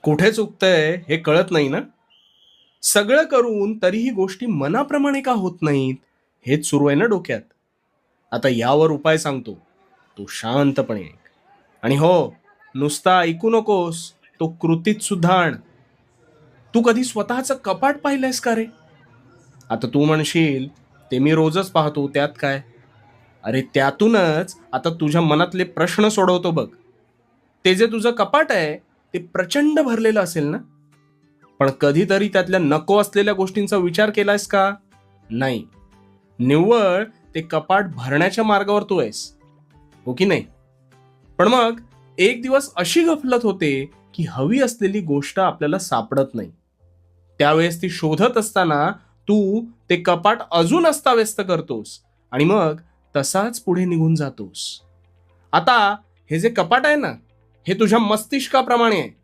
कुठे चुकतंय हे कळत नाही ना. सगळं करून तरीही गोष्टी मनाप्रमाणे का होत नाहीत, हेच सुरू आहे ना डोक्यात. आता यावर उपाय सांगतो. तू शांतपणे ऐक. आणि हो, नुसता ऐकू नकोस, तो कृतीत सुद्धा आण. तू कधी स्वतःचं कपाट पाहिलंयस का रे? आता तू म्हणशील, ते मी रोजच पाहतो, त्यात काय? अरे त्यातूनच आता तुझ्या मनातले प्रश्न सोडवतो बघ. ते जे तुझं कपाट आहे, ते प्रचंड भरलेलं असेल ना? पण कधीतरी त्यातल्या नको असलेल्या गोष्टींचा विचार केलायस का? नाही. निव्वळ ते कपाट भरण्याच्या मार्गावर तू आहेस. हो की नाही? पण मग एक दिवस अशी गफलत होते, की हवी असलेली गोष्ट आपल्याला सापडत नाही. त्यावेळेस ती शोधत असताना तू ते कपाट अजून अस्ताव्यस्त करतोस आणि मग तसाच पुढे निघून जातोस. आता हे जे कपाट आहे ना, हे तुझ्या मस्तिष्काप्रमाणे आहे.